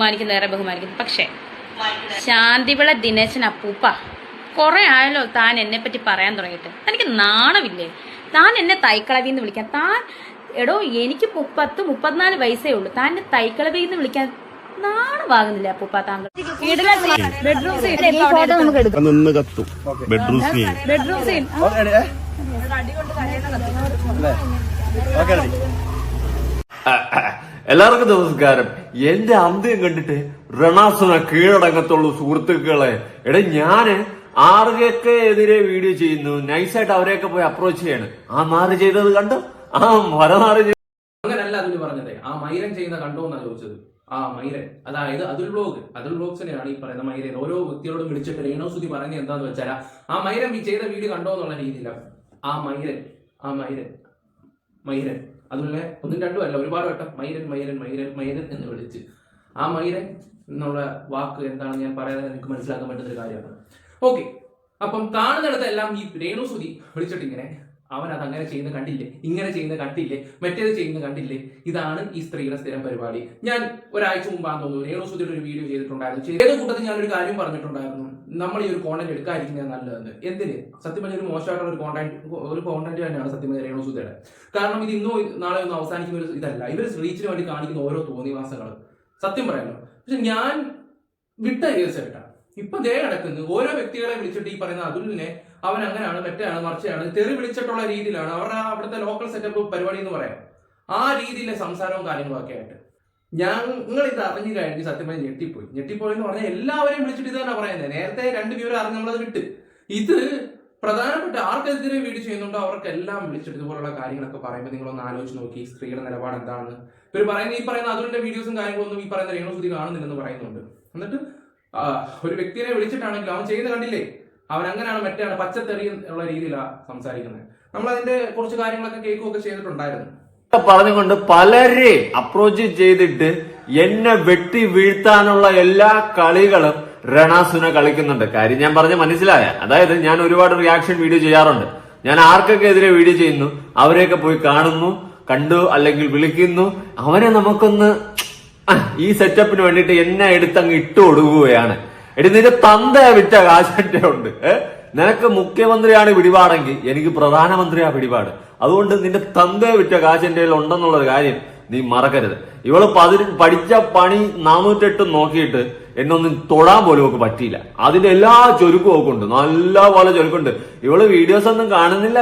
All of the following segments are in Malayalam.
ബഹുമാനിക്കുന്നേറെ ബഹുമാനിക്കുന്നു. പക്ഷേ ശാന്തിവിള ദിനേശൻ അപ്പൂപ്പ കുറെ ആയല്ലോ താൻ എന്നെ പറ്റി പറയാൻ തുടങ്ങിയിട്ട്. തനിക്ക് നാണമില്ലേ? താൻ എന്നെ തൈക്കളവിന്ന് വിളിക്കാൻ. താൻ എടോ എനിക്ക് 34 വയസ്സേ ഉള്ളൂ. താൻ എന്നെ തൈക്കളവിന്ന് വിളിക്കാൻ നാണമാകുന്നില്ല അപ്പൂപ്പ? താങ്കൾ എല്ലാവർക്കും നമസ്കാരം. എന്റെ അന്ത്യം കണ്ടിട്ട് റണാസുന കീഴടങ്ങത്തുള്ളൂ സുഹൃത്തുക്കളെ. ഞാന് ആർക്കൊക്കെ എതിരെ വീഡിയോ ചെയ്യുന്നു, നൈസായിട്ട് അവരെയൊക്കെ പോയി അപ്രോച്ച് ചെയ്യാണ്. ആ നാറ് ചെയ്തത് കണ്ടോ? ആ മരനാറ് അങ്ങനല്ല അതിന് പറഞ്ഞത്. ആ മൈരൻ ചെയ്യുന്ന കണ്ടോ എന്നാ ചോദിച്ചത്. ആ മൈരൻ, അതായത് അതുൽ ബ്ലോഗ്സിനെയാണ് ഈ പറയുന്ന മൈരൻ ഓരോ വ്യക്തികളോടും വിളിച്ചിട്ട് രേണുസുതി പറഞ്ഞ എന്താന്ന് വെച്ചാൽ ആ മൈരൻ ഈ ചെയ്ത വീഡിയോ കണ്ടോ എന്നുള്ള രീതിയിലാണ്. ആ മൈരൻ അതുപോലെ ഒന്നും രണ്ടും അല്ല, ഒരുപാട് വട്ടം മൈരൻ എന്ന് വിളിച്ച് ആ മൈരൻ എന്നുള്ള വാക്ക് എന്താണെന്ന് ഞാൻ പറയാതെ നിങ്ങൾക്ക് മനസ്സിലാക്കാൻ പറ്റുന്ന ഒരു കാര്യമാണ്. ഓക്കെ, അപ്പം കാണുന്നിടത്തെല്ലാം ഈ രേണുസുതി വിളിച്ചിട്ട് ഇങ്ങനെ അവൻ അത് അങ്ങനെ ചെയ്യുന്ന കണ്ടില്ലേ, ഇങ്ങനെ ചെയ്യുന്ന കണ്ടില്ലേ, മറ്റേത് ചെയ്യുന്ന കണ്ടില്ലേ. ഇതാണ് ഈ സ്ത്രീയുടെ സ്ഥിരം പരിപാടി. ഞാൻ ഒരാഴ്ച മുമ്പാന്ന് തോന്നുന്നു രേണുസുതിയുടെ ഒരു വീഡിയോ ചെയ്തിട്ടുണ്ടായിരുന്നു. ചെയ്ത കൂട്ടത്തിൽ ഞാനൊരു കാര്യം പറഞ്ഞിട്ടുണ്ടായിരുന്നു, നമ്മൾ ഈ ഒരു കോണ്ടന്റ് എടുക്കാതിരിക്കുന്നത് നല്ലതെന്ന്. എന്തിന്? സത്യം പറഞ്ഞ ഒരു മോശമായിട്ടുള്ള ഒരു കോണ്ടന്റ് തന്നെയാണ് സത്യം പറഞ്ഞ രേണുസുതിയുടെ. കാരണം ഇത് ഇന്നോ നാളെ ഒന്നും അവസാനിക്കുന്ന ഒരു ഇതല്ല. ഇവർ റീച്ചിന് വേണ്ടി കാണിക്കുന്ന ഓരോ തോന്നിവാസങ്ങൾ സത്യം പറയാമല്ലോ. പക്ഷെ ഞാൻ വിട്ട കേസ് കേട്ടാ ഇപ്പൊ ദേ നടക്കുന്നു. ഓരോ വ്യക്തികളെ വിളിച്ചിട്ട് ഈ പറയുന്ന അതുലിനെ അവൻ അങ്ങനെയാണ്, മറ്റാണ്, മറിച്ചാണ് തെറി വിളിച്ചിട്ടുള്ള രീതിയിലാണ് അവരുടെ അവിടുത്തെ ലോക്കൽ സെറ്റപ്പ് പരിപാടി എന്ന് പറയാം. ആ രീതിയിലെ സംസാരവും കാര്യങ്ങളും ഒക്കെ ആയിട്ട് ഞങ്ങൾ ഇത് അറിഞ്ഞു കഴിഞ്ഞ് സത്യം പറഞ്ഞ് ഞെട്ടിപ്പോയി എന്ന് പറഞ്ഞാൽ എല്ലാവരെയും വിളിച്ചിട്ട് ഇതാണ് പറയുന്നത്. നേരത്തെ 2 വിവരം അറിഞ്ഞ് നമ്മളത് വിട്ട്. ഇത് പ്രധാനപ്പെട്ട ആർക്കെതിരെ വീഡിയോ ചെയ്യുന്നുണ്ടോ അവർക്കെല്ലാം വിളിച്ചിട്ട് ഇതുപോലുള്ള കാര്യങ്ങളൊക്കെ പറയുമ്പോൾ നിങ്ങളൊന്ന് ആലോചിച്ച് നോക്കി സ്ത്രീയുടെ നിലപാട് എന്താണെന്ന്. ഇവർ പറയുന്ന ഈ പറയുന്ന അതുലിന്റെ വീഡിയോസും കാര്യങ്ങളൊന്നും ഈ പറയുന്ന രേണുസുതി കാണുന്നില്ലെന്ന് പറയുന്നുണ്ട്. എന്നിട്ട് ഒരു വ്യക്തിയെ വിളിച്ചിട്ടാണെങ്കിൽ അവൻ ചെയ്യുന്ന കണ്ടില്ലേ, അവൻ അങ്ങനെയാണ്, മറ്റാണ്, പച്ചത്തെറി ഉള്ള രീതിയിലാണ് സംസാരിക്കുന്നത്. നമ്മൾ അതിന്റെ കുറച്ച് കാര്യങ്ങളൊക്കെ കേൾക്കുകയൊക്കെ ചെയ്തിട്ടുണ്ടായിരുന്നു. പറഞ്ഞുകൊണ്ട് പലരെ അപ്രോച്ച് ചെയ്തിട്ട് എന്നെ വെട്ടി വീഴ്ത്താനുള്ള എല്ലാ കളികളും റണാസുന കളിക്കുന്നുണ്ട്. കാര്യം ഞാൻ പറഞ്ഞ മനസ്സിലായ. അതായത് ഞാൻ ഒരുപാട് റിയാക്ഷൻ വീഡിയോ ചെയ്യാറുണ്ട്. ഞാൻ ആർക്കൊക്കെ എതിരെ വീഡിയോ ചെയ്യുന്നു അവരെയൊക്കെ പോയി കണ്ടു അല്ലെങ്കിൽ വിളിക്കുന്നു. അവനെ നമുക്കൊന്ന് ഈ സെറ്റപ്പിന് വേണ്ടിയിട്ട് എന്നെ എടുത്തങ്ങ് ഇട്ടു കൊടുക്കുകയാണ്. നിന്റെ തന്തയെ വിറ്റ കാശന്റെ ഉണ്ട്. നിനക്ക് മുഖ്യമന്ത്രിയാണ് പിടിപാടെങ്കിൽ എനിക്ക് പ്രധാനമന്ത്രിയാ പിടിപാട്. അതുകൊണ്ട് നിന്റെ തന്തയെ വിറ്റ കാശന്റെ ഉണ്ടെന്നുള്ളൊരു കാര്യം നീ മറക്കരുത്. ഇവള് പഠിച്ച പണി 408 നോക്കിയിട്ട് എന്നൊന്നും തൊടാൻ പോലും ഒക്കെ പറ്റിയില്ല. അതിന്റെ എല്ലാ ചുരുക്കും ഒക്കെ ഉണ്ട്, നല്ല പോലെ ചുരുക്കുണ്ട്. ഇവള് വീഡിയോസ് ഒന്നും കാണുന്നില്ല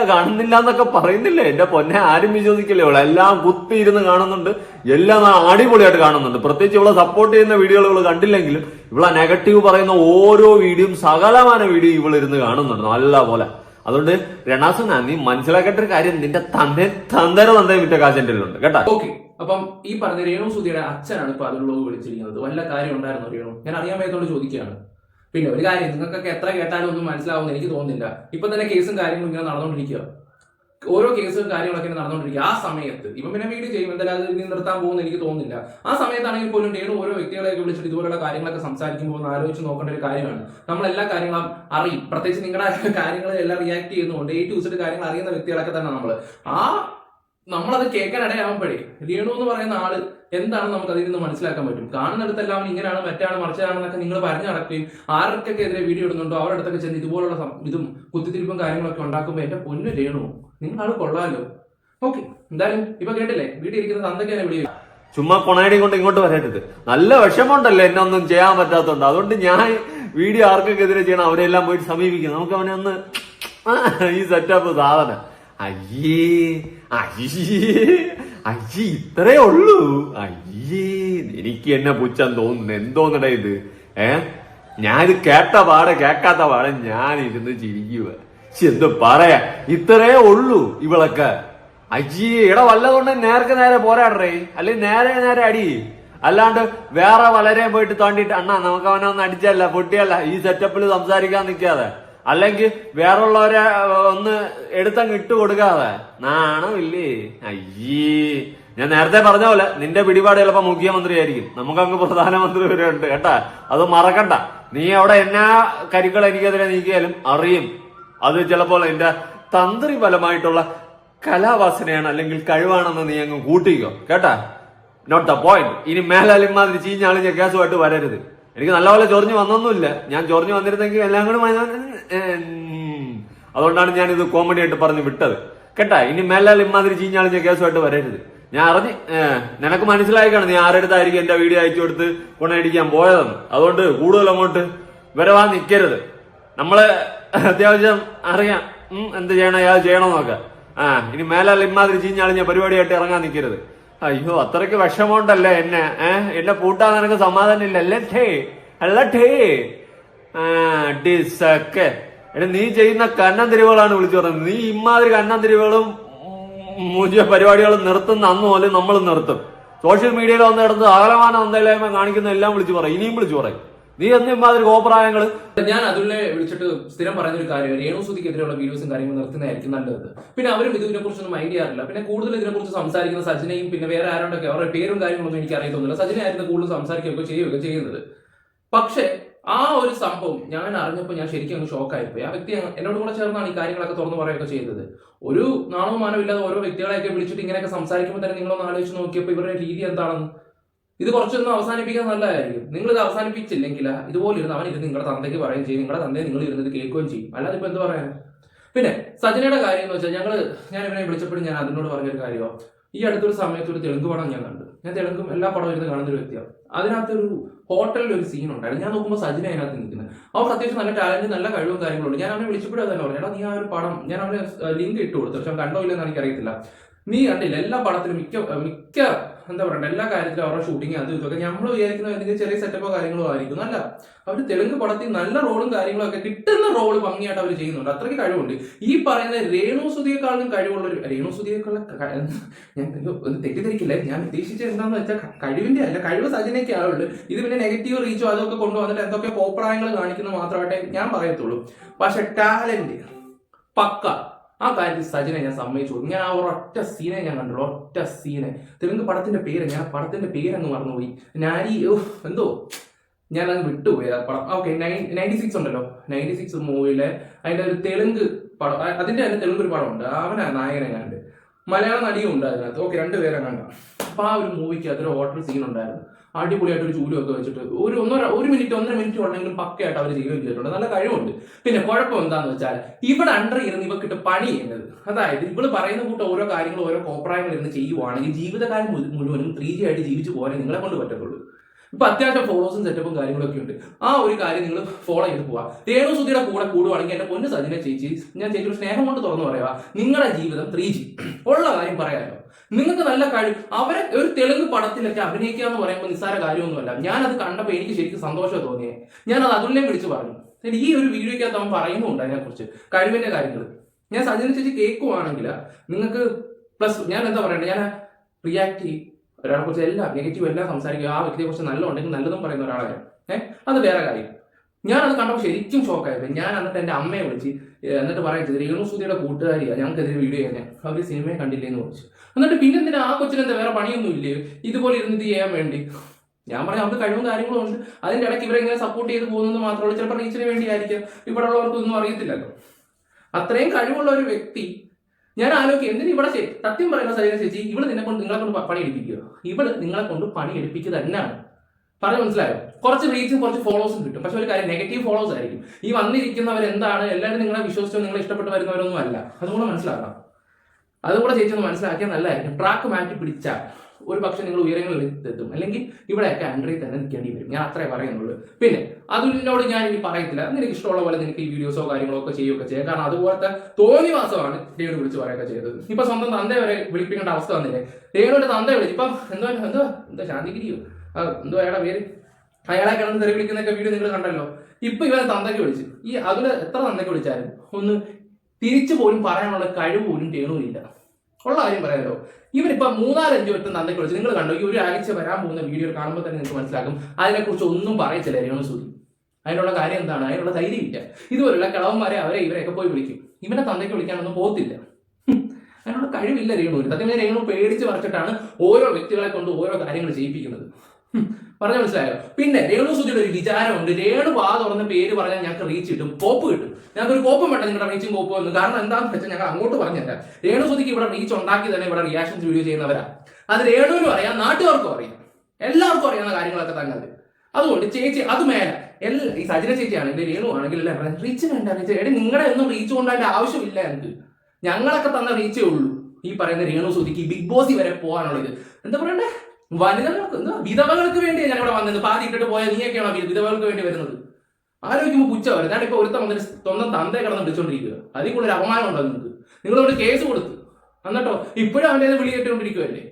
എന്നൊക്കെ പറയുന്നില്ലേ. എന്റെ പൊന്നെ ആരും വിശ്വസിക്കില്ല. ഇവളെല്ലാം കുത്തിയിരുന്ന് കാണുന്നുണ്ട്, എല്ലാം അടിപൊളിയായിട്ട് കാണുന്നുണ്ട്. പ്രത്യേകിച്ച് ഇവളെ സപ്പോർട്ട് ചെയ്യുന്ന വീഡിയോകൾ ഇവള് ഇവളെ നെഗറ്റീവ് പറയുന്ന ഓരോ വീഡിയോയും സകലമായ വീഡിയോ ഇവളിരുന്ന് കാണുന്നുണ്ട് നല്ല പോലെ. അതുകൊണ്ട് രണാസുന നീ മനസ്സിലാക്കേണ്ട ഒരു കാര്യം, നിന്റെ തന്തയെ വിറ്റ കാശന്റെ ഉണ്ട് കേട്ടാ. ഓക്കെ, അപ്പം ഈ പറഞ്ഞ രേണുസുതിയുടെ അച്ഛനാണ് ഇപ്പൊ അതിലുള്ള വിളിച്ചിരിക്കുന്നത്. വല്ല കാര്യം ഉണ്ടായിരുന്നു രേണു? ഞാൻ അറിയാൻ വയ്യത്തോട് ചോദിക്കുകയാണ്. പിന്നെ ഒരു കാര്യം, നിങ്ങൾക്കൊക്കെ എത്ര കേട്ടാലും ഒന്നും മനസ്സിലാവുമെന്ന് എനിക്ക് തോന്നുന്നില്ല. ഇപ്പൊ തന്നെ കേസും കാര്യങ്ങളും ഇങ്ങനെ നടന്നുകൊണ്ടിരിക്കുക, ഓരോ കേസും കാര്യങ്ങളൊക്കെ നടന്നുകൊണ്ടിരിക്കുക. ആ സമയത്ത് ഇപ്പം പിന്നെ വീഡിയോ ചെയ്യും, എന്തായാലും അത് നിർത്താൻ പോകുമെന്ന് എനിക്ക് തോന്നുന്നില്ല. ആ സമയത്താണെങ്കിൽ പോലും രേണു ഓരോ വ്യക്തികളെയൊക്കെ വിളിച്ചിട്ട് ഇതുപോലുള്ള കാര്യങ്ങളൊക്കെ സംസാരിക്കുമ്പോൾ ഒന്ന് ആലോചിച്ച് നോക്കേണ്ട ഒരു കാര്യമാണ്. നമ്മളെല്ലാ കാര്യങ്ങളും അറിയും, പ്രത്യേകിച്ച് നിങ്ങളുടെ കാര്യങ്ങൾ എല്ലാം റിയാക്ട് ചെയ്യുന്നുണ്ട്. A to Z കാര്യങ്ങൾ അറിയുന്ന വ്യക്തികളൊക്കെ തന്നെ നമ്മളത് കേൾക്കാനിടയാകുമ്പോഴേ രേണു എന്ന് പറയുന്ന ആള് എന്താണെന്ന് നമുക്ക് അതിൽ നിന്ന് മനസ്സിലാക്കാൻ പറ്റും. കാണുന്നിടത്തെല്ലാം ഇങ്ങനെയാണ്, മറ്റാണ്, മറിച്ചാണെന്നൊക്കെ നിങ്ങൾ പറഞ്ഞു നടക്കുകയും ആർക്കൊക്കെ എതിരെ വീഡിയോ ഇടുന്നുണ്ടോ അവരുടെ അടുത്തൊക്കെ ചെന്ന് ഇതുപോലുള്ള ഇതും കുത്തിത്തിരിപ്പും കാര്യങ്ങളൊക്കെ ഉണ്ടാക്കുമ്പോൾ എന്റെ പൊന്നു രേണു നിങ്ങളാണ് കൊള്ളാലോ. ഓക്കെ, എന്തായാലും ഇപ്പൊ കേട്ടില്ലേ വീട്ടിൽ ഇരിക്കുന്ന തന്തയ്ക്കാനെ വിളിയും. ചുമ്മാ കൊണയടി കൊണ്ട് ഇങ്ങോട്ട് വരരുത്. നല്ല വിഷമമുണ്ടല്ലോ എന്നെ ഒന്നും ചെയ്യാൻ പറ്റാത്തതുകൊണ്ട്. അതുകൊണ്ട് ഞാൻ വീഡിയോ ആർക്കൊക്കെ എതിരെ ചെയ്യണം അവരെല്ലാം പോയിട്ട് സമീപിക്കും. നമുക്ക് അവനെ ഒന്ന് ഈ സെറ്റപ്പ് സാധനം ഇത്രേ ഉള്ളൂ. എനിക്ക് എന്നെ പുച്ഛം തോന്നുന്നു. എന്തോന്നട ഇത്? ഞാനിത് കേൾക്കാത്ത പാടെ ഞാൻ ഇരുന്ന് ചിരിക്കുക. എന്ത് പറയാ, ഇത്രേ ഉള്ളൂ ഇവളൊക്കെ. വല്ലതുകൊണ്ട് നേരെ പോരാടറേ, അല്ലെങ്കിൽ നേരെ അടി. അല്ലാണ്ട് വേറെ വളരെ പോയിട്ട് തോണ്ടിട്ട് അണ്ണാ നമുക്ക് അവനെ ഒന്ന് അടിച്ചല്ല പൊട്ടിയല്ല ഈ സെറ്റപ്പിൽ സംസാരിക്കാൻ നിൽക്കാതെ, അല്ലെങ്കിൽ വേറുള്ളവരെ ഒന്ന് എടുത്തങ്ങ് ഇട്ട് കൊടുക്കാതെ നാണമില്ലേ? ഞാൻ നേരത്തെ പറഞ്ഞ പോലെ നിന്റെ പിടിപാട് ചിലപ്പോ മുഖ്യമന്ത്രി ആയിരിക്കും, നമുക്കങ്ങ് പ്രധാനമന്ത്രി വരെ ഉണ്ട് കേട്ടാ. അത് മറക്കണ്ട. നീ അവിടെ എന്നാ കരുക്കൾ എനിക്കെതിരെ നീക്കിയാലും അറിയും. അത് ചിലപ്പോൾ എന്റെ തന്ത്രിപരമായിട്ടുള്ള കലാവാസനയാണ് അല്ലെങ്കിൽ കഴിവാണെന്ന് നീ അങ്ങ് കൂട്ടിക്കോ കേട്ടാ. Note the point. ഇനി മേലാൽ ഇമാതിരി ചീഞ്ഞാളിഞ്ഞ കേസുമായിട്ട് വരരുത്. എനിക്ക് നല്ലപോലെ ചൊറിഞ്ഞു വന്നൊന്നുമില്ല. ഞാൻ ചൊറിഞ്ഞു വന്നിരുന്നെങ്കിൽ എല്ലാം കൂടെ അതുകൊണ്ടാണ് ഞാൻ ഇത് കോമഡി ആയിട്ട് പറഞ്ഞു വിട്ടത് കേട്ടാ. ഇനി മേലാൽ ഇമാതിരി ചീഞ്ഞാളിഞ്ഞ കേസുമായിട്ട് വരരുത്. ഞാൻ അറിഞ്ഞ് നിനക്ക് മനസ്സിലായി കാണും നീ ആരെടുത്തായിരിക്കും എന്റെ വീഡിയോ അയച്ചു കൊടുത്ത് കൊണ്ടടിക്കാൻ പോയതെന്ന്. അതുകൊണ്ട് കൂടുതൽ അങ്ങോട്ട് വരവാൻ നിൽക്കരുത്. നമ്മള് അത്യാവശ്യം അറിയാം എന്ത് ചെയ്യണം ഏത് ചെയ്യണമെന്നൊക്കെ. ഇനി മേലാൽ ഇമാതിരി ചീഞ്ഞാളിഞ്ഞ പരിപാടിയായിട്ട് ഇറങ്ങാൻ നിൽക്കരുത്. അയ്യോ അത്രയ്ക്ക് വിഷമമുണ്ടല്ലേ എന്നെ പൂട്ടാൻ നിനക്ക് സമാധാനം ഇല്ല അല്ലേ ഡിസൊക്കെ. നീ ചെയ്യുന്ന കന്നന്തിരിവുകളാണ് വിളിച്ചു പറയുന്നത്. നീ ഇമാതിരി കന്നന്തിരിവുകളും മൂജിയ പരിപാടികളും നിർത്തുന്ന അന്ന് പോലും നമ്മൾ നിർത്തും. സോഷ്യൽ മീഡിയയിൽ വന്നിടത്ത് അകലമാനം എന്തായാലും കാണിക്കുന്ന എല്ലാം വിളിച്ചു പറയും. ഇനിയും വിളിച്ചു പറയും. നീ എന്ന് ഇമാതിരി കോപ്രായങ്ങള്. ഞാൻ അതിനെ വിളിച്ചിട്ട് സ്ഥിരം പറയുന്ന ഒരു കാര്യം രേണുസുതിക്കെതിരെയുള്ള വീഡിയോസും കാര്യങ്ങളും നിർത്തുന്നതായിരിക്കും നല്ലത്. പിന്നെ അവരും ഇതിനെ കുറിച്ചൊന്നും ഐഡിയ അറിയില്ല. പിന്നെ കൂടുതൽ ഇതിനെ കുറിച്ച് സംസാരിക്കുന്ന സജിനയും പിന്നെ വേറെ ആരോടൊക്കെ അവരുടെ പേരും കാര്യങ്ങളൊന്നും എനിക്ക് അറിയത്തൊന്നുമില്ല. സജിനയായിരുന്നു കൂടുതൽ സംസാരിക്കുകയൊക്കെ ചെയ്യുകയൊക്കെ ചെയ്യുന്നത്. പക്ഷെ ആ ഒരു സംഭവം ഞാൻ അറിഞ്ഞപ്പോൾ ഞാൻ ശരിക്കും അങ്ങ് ഷോക്കായിപ്പോയി. ആ വ്യക്തി എന്നോട് കൂടെ ചേർന്നാണ് ഈ കാര്യങ്ങളൊക്കെ തുറന്നു പറയുകയൊക്കെ ചെയ്തത്. ഒരു നാണവും മാനവും ഇല്ലാതെ ഓരോ വ്യക്തികളെയൊക്കെ വിളിച്ചിട്ട് ഇങ്ങനെയൊക്കെ സംസാരിക്കുമ്പോൾ തന്നെ നിങ്ങളൊന്ന് ആലോചിച്ച് നോക്കിയപ്പോൾ ഇവരുടെ രീതി എന്താണെന്ന്. ഇത് കുറച്ചൊന്നും അവസാനിപ്പിക്കാൻ നല്ലതായിരിക്കും. നിങ്ങൾ ഇത് അവസാനിപ്പിച്ചില്ലെങ്കിൽ ഇതുപോലെ ഇരുന്ന് അവൻ ഇരുന്ന് നിങ്ങളുടെ തന്തയ്ക്ക് പറയുകയും ചെയ്യും, നിങ്ങളുടെ തന്തയെ നിങ്ങൾ ഇരുന്നത് കേൾക്കുകയും ചെയ്യും. അല്ലാതെ ഇപ്പൊ എന്ത് പറയാൻ. പിന്നെ സജനയുടെ കാര്യം എന്ന് വെച്ചാൽ ഞാൻ ഇവനെ വിളിച്ചപ്പോഴും ഞാൻ അതിനോട് പറഞ്ഞൊരു കാര്യമോ, ഈ അടുത്തൊരു സമയത്ത് ഒരു തെലുങ്ക് പടം ഞാൻ കണ്ടു. ഞാൻ തെലുങ്കും എല്ലാ പടവും ഇരുന്ന് കാണുന്ന ഒരു വ്യക്തിയാണ്. അതിനകത്തൊരു ഹോട്ടലിൽ ഒരു സീൻ ഉണ്ടായിരുന്നു. ഞാൻ നോക്കുമ്പോൾ സജിന അതിനകത്ത് നിൽക്കുന്നത്. അവർക്ക് അത്യാവശ്യം നല്ല ടാലന്റ് നല്ല കഴിവും കാര്യങ്ങളുണ്ട്. ഞാൻ അവനെ വിളിച്ചപ്പോഴും തന്നെ പറഞ്ഞു, എടാ നീ ആ ഒരു പടം ഞാൻ അവന് ലിങ്ക് ഇട്ട് കൊടുത്തു. പക്ഷെ കണ്ടോ ഇല്ലെന്ന് എനിക്കറിയത്തില്ല. നീ കണ്ടില്ല എല്ലാ പടത്തിലും മിക്ക എന്താ പറയണ്ട എല്ലാ കാര്യത്തിലും അവരുടെ ഷൂട്ടിങ് അത് ഇതൊക്കെ നമ്മൾ വിചാരിക്കുന്ന എന്തെങ്കിലും ചെറിയ സെറ്റപ്പോ കാര്യങ്ങളോ ആയിരിക്കും. അല്ല, അവർ തെലുങ്ക് പടത്തിൽ നല്ല റോളും കാര്യങ്ങളും ഒക്കെ കിട്ടുന്ന റോള് ഭംഗിയായിട്ട് അവർ ചെയ്യുന്നുണ്ട്. അത്രയ്ക്ക് കഴിവുണ്ട്. ഈ പറയുന്ന രേണുസുതിയെക്കാളും കഴിവുള്ള ഒരു രേണുസുതിയെക്കാളും ഞാൻ തെറ്റിദ്ധരിക്കില്ല. ഞാൻ ഉദ്ദേശിച്ചത് എന്താണെന്ന് വെച്ചാൽ കഴിവിന്റെ അല്ല, കഴിവ് സജിനയ്ക്ക് ആളുണ്ട്. ഇത് പിന്നെ നെഗറ്റീവ് റീച്ചോ അതൊക്കെ കൊണ്ടുവന്നിട്ട് എന്തൊക്കെ കോപ്രായങ്ങൾ കാണിക്കുന്നത് മാത്രമായിട്ടേ ഞാൻ പറയത്തുള്ളൂ. പക്ഷെ ടാലന്റ് പക്ക ആ കാര്യത്തിൽ സജിനെ ഞാൻ സമ്മതിച്ചു. ഞാൻ ആ ഒരൊറ്റ സീനെ ഞാൻ കണ്ടുള്ളൂ. ഒറ്റ സീനെ തെലുങ്ക് പടത്തിന്റെ പേര് ഞാൻ പടത്തിന്റെ പേരങ്ങ് മറന്നുപോയി. നാരി എന്തോ ഞാനങ്ങ് വിട്ടുപോയി ആ പടം. ഓക്കെ 96 ഉണ്ടല്ലോ, 96 മൂവിയിലെ അതിന്റെ ഒരു തെലുങ്ക് പടം. അതിന്റെ തന്നെ തെലുങ്ക് ഒരു പടമുണ്ട്. അവനാ നായകനെ കണ്ട്. മലയാള നടിയും ഉണ്ട് അതിനകത്ത്. ഓക്കെ 2 പേരെ കണ്ട. അപ്പൊ ആ ഒരു മൂവിക്ക് അതൊരു ഹോട്ടൽ സീൻ ഉണ്ടായിരുന്നു. അടിപൊളിയായിട്ട് ഒരു ചൂലൊക്കെ വെച്ചിട്ട് ഒരു മിനിറ്റ് 1.5 മിനിറ്റ് ഉണ്ടെങ്കിലും പക്കയായിട്ട് അവർ ചെയ്യുകയും ചെയ്തിട്ടുണ്ട്. നല്ല കഴിവുണ്ട്. പിന്നെ കുഴപ്പം എന്താന്ന് വെച്ചാൽ ഇവിടെ അണ്ടർ ഇരുന്ന് ഇവക്കിട്ട് പണി ചെയ്യുന്നത്. അതായത് ഇവള് പറയുന്ന കൂട്ടം ഓരോ കാര്യങ്ങളും ഓരോ കോപ്രായങ്ങൾ ഇരുന്ന് ചെയ്യുവാണെങ്കിൽ ജീവിതകാലം മുഴുവനും 3G ആയിട്ട് ജീവിച്ചു പോകാൻ നിങ്ങളെ കൊണ്ട് പറ്റത്തുള്ളൂ. ഇപ്പൊ അത്യാവശ്യം ഫോളോസും സെറ്റപ്പും കാര്യങ്ങളൊക്കെ ഉണ്ട്. ആ ഒരു കാര്യം നിങ്ങൾ ഫോളോ ചെയ്ത് പോവാ. രേണുസുതിയുടെ കൂടെ കൂടുവാണെങ്കിൽ എന്റെ പൊന്ന് സജിനെ ചേച്ചി, ഞാൻ ചേച്ചിയുടെ സ്നേഹം കൊണ്ട് തുറന്നു പറയാ, നിങ്ങളുടെ ജീവിതം 3G ഉള്ള കാര്യം പറയാമല്ലോ. നിങ്ങൾക്ക് നല്ല കഴിവ്. അവരെ ഒരു തെലുങ്ക് പടത്തിലൊക്കെ അഭിനയിക്കുക എന്ന് പറയുമ്പോൾ നിസ്സാര കാര്യമൊന്നുമല്ല. ഞാനത് കണ്ടപ്പോൾ എനിക്ക് ശരിക്കും സന്തോഷം തോന്നിയേ. ഞാനത് അതുല്യം വിളിച്ച് പറഞ്ഞു. ഈ ഒരു വീഡിയോയ്ക്കകത്ത് അവൻ പറയുന്നുണ്ട് അതിനെക്കുറിച്ച് കഴിവിന്റെ കാര്യങ്ങൾ. ഞാൻ സജിന ചേച്ചി കേൾക്കുവാണെങ്കിൽ നിങ്ങൾക്ക് പ്ലസ് ഞാൻ എന്താ പറയണ്ടേ, ഞാൻ റിയാക്ട് ചെയ്യും. ഒരാളെ കുറിച്ച് എല്ലാം നെഗറ്റീവ് എല്ലാം സംസാരിക്കുക. ആ വ്യക്തിയെ കുറിച്ച് നല്ലതുണ്ടെങ്കിൽ നല്ലതും പറയുന്ന ഒരാളാണ്. അത് വേറെ കാര്യം. ഞാനത് കണ്ടപ്പോൾ ശരിക്കും ഷോക്കായത്. ഞാൻ എന്നിട്ട് എൻ്റെ അമ്മയെ വിളിച്ച് എന്നിട്ട് പറയുന്നത് രേണുസുതിയുടെ കൂട്ടുകാരിയാണ്, ഞങ്ങൾക്കെതിരെ വീഡിയോ ചെയ്യാൻ അവർ സിനിമയെ കണ്ടില്ലേന്ന് ചോദിച്ചു. എന്നിട്ട് പിന്നെ എന്തിനാ ആ കൊച്ചിനെന്താ വേറെ പണിയൊന്നും ഇല്ലേ ഇതുപോലെ ഇരുന്നിട്ട് ചെയ്യാൻ വേണ്ടി? ഞാൻ പറയാം അവർക്ക് കഴിവും കാര്യങ്ങളും ഉണ്ട്. അതിന്റെ ഇടയ്ക്ക് ഇവരെ ഇങ്ങനെ സപ്പോർട്ട് ചെയ്ത് പോകുന്നത് മാത്രമല്ല, ചിലപ്പോൾ റീച്ചിന് വേണ്ടിയായിരിക്കാം. ഇവിടെ ഉള്ളവർക്കൊന്നും അറിയത്തില്ലല്ലോ. അത്രയും കഴിവുള്ള ഒരു വ്യക്തി ഞാൻ ആലോചിക്കും എന്തിനും ഇവിടെ സത്യം പറയുന്ന സജന ചേച്ചി ഇവള് നിങ്ങളെ കൊണ്ട് പണി എടുപ്പിക്കുക. ഇവള് നിങ്ങളെ കൊണ്ട് പണി എടുപ്പിക്കുക തന്നെയാണ്. പറഞ്ഞു മനസ്സിലായോ? കുറച്ച് റീച്ചും കുറച്ച് ഫോളോസും കിട്ടും. പക്ഷെ ഒരു കാര്യം നെഗറ്റീവ് ഫോളോസ് ആയിരിക്കും. ഈ വന്നിരിക്കുന്നവർ എന്താണ് എല്ലാവരും നിങ്ങളെ വിശ്വസിച്ചോ നിങ്ങളെ ഇഷ്ടപ്പെട്ട് വരുന്നവരൊന്നും അല്ല. അതുകൂടെ മനസ്സിലാക്കണം. അതുകൂടെ ചേച്ചി ഒന്ന് മനസ്സിലാക്കിയാൽ നല്ലതായിരിക്കും. ട്രാക്ക് മാറ്റി പിടിച്ചാൽ ഒരു പക്ഷെ നിങ്ങൾ ഉയരങ്ങളിൽ എത്തും. അല്ലെങ്കിൽ ഇവിടെയൊക്കെ അണ്ടറിൽ തന്നെ നിൽക്കേണ്ടി വരും. ഞാൻ അത്രേ പറയുന്നുള്ളൂ. പിന്നെ അതിനോട് ഞാൻ ഇനി പറയത്തില്ല. നിനക്ക് ഇഷ്ടമുള്ള പോലെ നിനക്ക് ഈ വീഡിയോസോ കാര്യങ്ങളോ ഒക്കെ ചെയ്യുകയൊക്കെ ചെയ്യാം. കാരണം അതുപോലത്തെ തോന്നിവാസമാണ് രേണു വിളിച്ച് പറയുകയൊക്കെ ചെയ്തത്. ഇപ്പൊ സ്വന്തം തന്തയെ വരെ വിളിപ്പിക്കേണ്ട അവസ്ഥ വന്നില്ലേ? രേണുവിന്റെ തന്തയെ വിളിച്ചു. ഇപ്പം എന്തോ ശാന്തിഗിരിയോ എന്തോ അയാളുടെ പേര്, അയാളെ കിടന്ന് തെറി വിളിക്കുന്നൊക്കെ വീഡിയോ നിങ്ങൾ കണ്ടല്ലോ. ഇപ്പൊ ഇവരെ തന്തയ്ക്ക് വിളിച്ചു. ഈ അതില് എത്ര തന്തയ്ക്ക് വിളിച്ചാലും ഒന്ന് തിരിച്ചു പോലും പറയാനുള്ള കഴിവ് പോലും രേണുവിനില്ല. ഉള്ള കാര്യം പറയാമല്ലോ. ഇവരിപ്പോ 3-5 വട്ടം തന്തയ്ക്ക് വിളിച്ചു. നിങ്ങൾ കണ്ടോ? ഈ ഒരു ആഴ്ച വരാൻ പോകുന്ന വീഡിയോ കാണുമ്പോൾ തന്നെ നിങ്ങൾക്ക് മനസ്സിലാക്കും അതിനെക്കുറിച്ച് ഒന്നും പറയത്തില്ല രേണുസുതി. അതിനുള്ള കാര്യം എന്താണ്? അതിനുള്ള ധൈര്യമില്ല. ഇതുപോലുള്ള കിളവന്മാരെ ഇവരെയൊക്കെ പോയി വിളിക്കും. ഇവനെ തന്തയ്ക്ക് വിളിക്കാനൊന്നും പോകത്തില്ല. അതിനുള്ള കഴിവില്ല രേണുവിന്. സത്യം രേണു പേടിച്ച് പറിച്ചിട്ടാണ് ഓരോ വ്യക്തികളെ കൊണ്ട് ഓരോ കാര്യങ്ങൾ ചെയ്യിപ്പിക്കുന്നത്. പറഞ്ഞ മനസ്സിലായോ? പിന്നെ രേണുസുതിയുടെ ഒരു വിചാരമുണ്ട്. രേണു വാ തുറന്ന പേര് പറഞ്ഞാൽ ഞങ്ങൾക്ക് റീച്ച് കിട്ടും, കോപ്പ് കിട്ടും. ഞങ്ങൾക്ക് ഒരു കോപ്പും വേണ്ട നിങ്ങളുടെ റീച്ചും കോപ്പും എന്ന്. കാരണം എന്താണെന്ന് വെച്ചാൽ ഞങ്ങൾ അങ്ങോട്ട് പറഞ്ഞല്ല. രേണുസുതിക്ക് ഇവിടെ റീച്ച് ഉണ്ടാക്കി തന്നെ ഇവിടെ റിയാക്ഷൻസ് വീഡിയോ ചെയ്യുന്നവരാ. അത് രേണുവിനും അറിയാം, നാട്ടുകാർക്കും അറിയാം, എല്ലാവർക്കും അറിയാവുന്ന കാര്യങ്ങളൊക്കെ തന്നെ അത്. അതുകൊണ്ട് ചേച്ചി അത് മേലെ ഈ സജിന ചേച്ചി ആണെങ്കിൽ രേണു ആണെങ്കിൽ റീച്ച് വേണ്ട, റീച്ച് എടി നിങ്ങളെ ഒന്നും റീച്ച് കൊണ്ടതിന്റെ ആവശ്യമില്ല. എനിക്ക് ഞങ്ങളൊക്കെ തന്ന റീച്ചേ ഉള്ളൂ ഈ പറയുന്ന രേണു സുധിക്ക് ബിഗ് ബോസ് വരെ പോകാനുള്ളത്. എന്താ പറയണ്ടേ, വനിതകൾക്ക് എന്താ വിധവകൾക്ക് വേണ്ടിയാണ് ഞാൻ ഇവിടെ വന്നത്. പാതി ഇട്ടിട്ട് പോയ നീയൊക്കെയാണോ വിധവകൾക്ക് വേണ്ടി വരുന്നത്? ആലോചിക്കുമ്പോൾ പുച്ഛ വരും. ഞാൻ ഇപ്പൊ ഒരുത്തം വന്നിട്ട് സ്വന്തം തന്തയെ കിടന്ന് വിളിച്ചോണ്ടിരിക്കുക. അതിൽ കൂടുതൽ അപമാനം ഉണ്ടോ നിങ്ങൾക്ക്? നിങ്ങളോട് കേസ് കൊടുത്തു എന്നിട്ടോ ഇപ്പോഴും അവൻ്റെ വിളി കേട്ടുകൊണ്ടിരിക്കുവല്ലേ?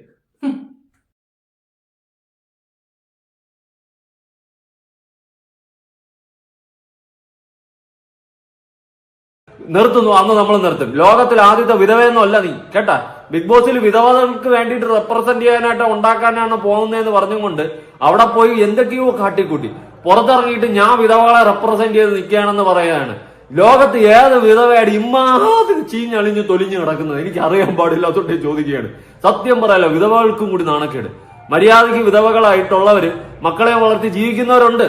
നിർത്തുന്നു, അന്ന് നമ്മൾ നിർത്തും. ലോകത്തിൽ ആദ്യത്തെ വിധവയൊന്നും അല്ല നീ കേട്ടാ. ബിഗ് ബോസിൽ വിധവകൾക്ക് വേണ്ടിയിട്ട് റെപ്രസെന്റ് ചെയ്യാനായിട്ട് ഉണ്ടാക്കാനാണ് പോകുന്നതെന്ന് പറഞ്ഞുകൊണ്ട് അവിടെ പോയി എന്തൊക്കെയോ കാട്ടിക്കൂട്ടി പുറത്തിറങ്ങിയിട്ട് ഞാൻ വിധവകളെ റെപ്രസെന്റ് ചെയ്ത് നിൽക്കുകയാണെന്ന് പറയുകയാണ്. ലോകത്ത് ഏത് വിധവയാണ് ഇമ്മാതിരി ചീഞ്ഞളിഞ്ഞ് തൊലിഞ്ഞു കിടക്കുന്നത് എനിക്ക് അറിയാൻ പാടില്ലാത്തോണ്ട് ചോദിക്കുകയാണ്. സത്യം പറയാലോ, വിധവകൾക്കും കൂടി നാണക്കേട്. മര്യാദയ്ക്ക് വിധവകളായിട്ടുള്ളവര് മക്കളെ വളർത്തി ജീവിക്കുന്നവരുണ്ട്.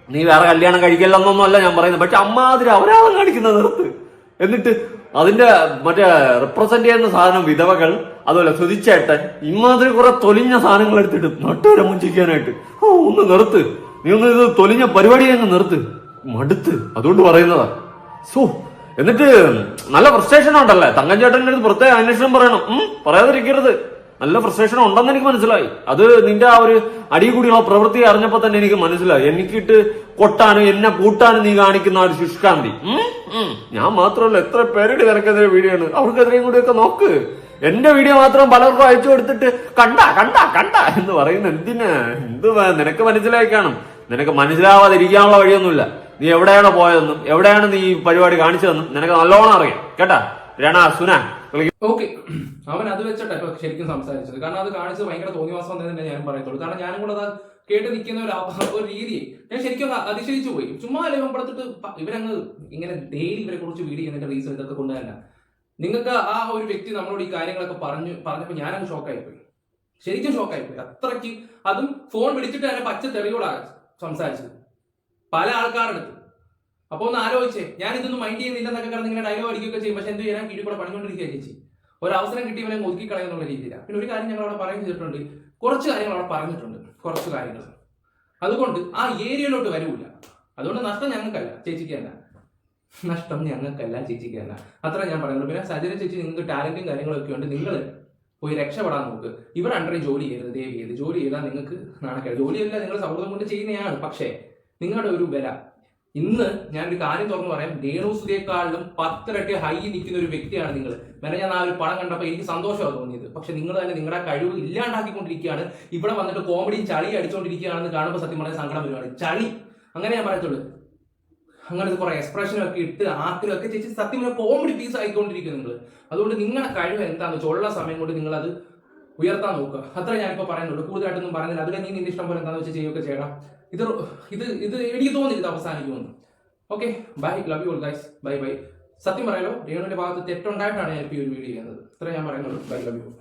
നീ വേറെ കല്യാണം കഴിക്കില്ലെന്നൊന്നും അല്ല ഞാൻ പറയുന്നത്. പക്ഷെ അമ്മാതിരി അപരാധം കാണിക്കുന്ന നിർത്ത്. എന്നിട്ട് അതിന്റെ മറ്റേ റെപ്രസെന്റ് ചെയ്യുന്ന സാധനം വിധവകൾ, അതുപോലെ സുധിച്ചേട്ടൻ, ഇമ്മാതിരി കുറെ തൊലിഞ്ഞ സാധനങ്ങൾ എടുത്തിട്ട് നട്ടുവരെ മുഞ്ചിക്കാനായിട്ട്. ഒന്ന് നിർത്ത്, നീ ഒന്ന് ഇത് തൊലിഞ്ഞ പരിപാടി അങ്ങ് നിർത്ത്, മടുത്ത്. അതുകൊണ്ട് പറയുന്നതാ. സോ എന്നിട്ട് നല്ല ഫ്രസ്ട്രേഷൻ ഉണ്ടല്ലേ. തങ്കഞ്ചേട്ടൻ്റെ അടുത്ത് പ്രത്യേക അന്വേഷണം പറയണം. പറയാതിരിക്കരുത്. നല്ല ഫ്രസ്ട്രേഷൻ ഉണ്ടെന്ന് എനിക്ക് മനസ്സിലായി. അത് നിന്റെ ആ ഒരു അടി കൂടിയുള്ള പ്രവൃത്തി അറിഞ്ഞപ്പോ തന്നെ എനിക്ക് മനസ്സിലായി. എനിക്കിട്ട് കൊട്ടാനും എന്നെ കൂട്ടാനും നീ കാണിക്കുന്ന ഒരു ശുഷ്കാന്തി. ഞാൻ മാത്രമല്ല, എത്ര പേരുടെ നിനക്കെതിരെ വീഡിയോ ആണ്. അവർക്കെതിരെയും കൂടിയൊക്കെ നോക്ക്. എന്റെ വീഡിയോ മാത്രം പലർക്കും അയച്ചു കൊടുത്തിട്ട് കണ്ട കണ്ട കണ്ട എന്ന് പറയുന്ന എന്തിനാ? നിനക്ക് മനസ്സിലായി കാണും. നിനക്ക് മനസ്സിലാവാതിരിക്കാനുള്ള വഴിയൊന്നുമില്ല. നീ എവിടെയാണ് പോയതെന്നും എവിടെയാണ് നീ ഈ പരിപാടി കാണിച്ചതെന്നും നിനക്ക് നല്ലോണം അറിയാം കേട്ടാ. രണ സുന ഓക്കെ, അവൻ അത് വെച്ചിട്ടാ ഇപ്പൊ ശരിക്കും സംസാരിച്ചത്. കാരണം അത് കാണിച്ചത് ഭയങ്കര തോന്നിവാസം തന്നെ ഞാൻ പറയത്തുള്ളൂ. കാരണം ഞാനും കൂടെ അത് കേട്ട് നിൽക്കുന്ന ഒരു രീതിയെ ഞാൻ ശരിക്കും അതിശയിച്ചു പോയി. ചുമ്മാ അലവപ്പെടുത്തിട്ട് ഇവരങ്ങ് ഇങ്ങനെ ഡെയിലി ഇവരെ കുറിച്ച് വീഡിയോ ചെയ്യുന്നതിന്റെ റീസൺ ഇതൊക്കെ കൊണ്ട് തന്നെ. നിങ്ങൾക്ക് ആ ഒരു വ്യക്തി നമ്മളോട് ഈ കാര്യങ്ങളൊക്കെ പറഞ്ഞപ്പോൾ ഞാനങ്ങ് ഷോക്കായിപ്പോയി. ശരിക്കും ഷോക്കായിപ്പോയി. അത്രയ്ക്ക് അതും ഫോൺ പിടിച്ചിട്ട് തന്നെ പച്ച തെളിയോടാണ് സംസാരിച്ചത് പല ആൾക്കാരുടെ അടുത്ത്. അപ്പൊ ഒന്ന് ആലോചിച്ചേ, ഞാൻ ഇതൊന്നും മൈൻഡ് ചെയ്യുന്നില്ലെന്നൊക്കെ കിടന്ന് ഇങ്ങനെ ഡയലോഗ് അടിക്കുകയൊക്കെ ചെയ്യും. പക്ഷെ എന്ത് ചെയ്യാൻ കീഴിൽ കൂടെ പണിക്കൊണ്ടിരിക്കുക ചേച്ചി. ഒരു അവസരം കിട്ടിയവനെ ഒതുക്കി കളയുന്നുള്ള രീതിയിലാണ്. പിന്നെ ഒരു കാര്യം ഞങ്ങൾ അവിടെ പറയുകയും ചെയ്തിട്ടുണ്ട്, കുറച്ച് കാര്യങ്ങൾ അവിടെ പറഞ്ഞിട്ടുണ്ട്, കുറച്ച് കാര്യങ്ങൾ. അതുകൊണ്ട് ആ ഏരിയയിലോട്ട് വരൂല. അതുകൊണ്ട് നഷ്ടം ഞങ്ങൾക്കല്ല, ചേച്ചിക്കല്ല. നഷ്ടം ഞങ്ങൾക്കല്ല, ചേച്ചിക്കല്ല. അത്ര ഞാൻ പറയുന്നുള്ളൂ. പിന്നെ സജിന ചേച്ചി, നിങ്ങൾക്ക് ടാലന്റും കാര്യങ്ങളൊക്കെ ഉണ്ട്, നിങ്ങൾ പോയി രക്ഷപ്പെടാൻ നോക്ക്. ഇവിടെ അണ്ടറിൽ ജോലി ചെയ്യരുത്, ദയവ് ചെയ്ത്. ജോലി ചെയ്താൽ നിങ്ങൾക്ക് നാണക്കേട്. ജോലിയല്ല, നിങ്ങൾ സൗഹൃദം കൊണ്ട് ചെയ്യുന്നതാണ്. പക്ഷേ നിങ്ങളുടെ ഒരു വില. ഇന്ന് ഞാനൊരു കാര്യം തുറന്നു പറയാം, രേണു സുധിയെക്കാളിലും 10 ഇരട്ടി ഹൈ നിൽക്കുന്ന ഒരു വ്യക്തിയാണ് നിങ്ങൾ. ഞാൻ ആ ഒരു പടം കണ്ടപ്പോൾ എനിക്ക് സന്തോഷമാണ് തോന്നിയത്. പക്ഷെ നിങ്ങൾ തന്നെ നിങ്ങളുടെ കഴിവ് ഇല്ലാണ്ടാക്കിക്കൊണ്ടിരിക്കുകയാണ്. ഇവിടെ വന്നിട്ട് കോമഡിയും ചളി അടിച്ചുകൊണ്ടിരിക്കുകയാണെന്ന് കാണുമ്പോൾ സത്യം പറഞ്ഞാൽ സങ്കടം വരുവാണ്. ചളി, അങ്ങനെ ഞാൻ പറയത്തുള്ളൂ. അങ്ങനെ കുറെ എക്സ്പ്രഷനൊക്കെ ഇട്ട് ആക്കിലൊക്കെ ചേച്ചി സത്യം പറഞ്ഞാൽ കോമഡി പീസ് ആയിക്കൊണ്ടിരിക്കും നിങ്ങൾ. അതുകൊണ്ട് നിങ്ങളുടെ കഴിവ് എന്താണെന്ന് വെച്ചാൽ ഉള്ള സമയം കൊണ്ട് നിങ്ങളത് ഉയർത്താൻ നോക്കുക. അത്ര ഞാനിപ്പോൾ പറയുന്നുള്ളൂ. കൂടുതലായിട്ടൊന്നും പറയുന്നില്ല. അതിൽ നീ നിന്റെ ഇഷ്ടം പോലെ എന്താണെന്ന് വെച്ചാൽ ചെയ്യുകയൊക്കെ ചെയ്യണം. ഇത് എനിക്ക് തോന്നില്ല ഇത് അവസാനിക്കുമെന്ന്. Okay, bye, love you all guys, bye bye. സത്യം പറയാലോ, രേണുവിന്റെ ഭാഗത്ത് തെറ്റുണ്ടായിട്ടാണ് ഞാൻ ഇപ്പോൾ ഈ ഒരു വീഡിയോ ചെയ്യുന്നത്. ഇത്ര ഞാൻ പറയുന്നുള്ളൂ. Bye, love U.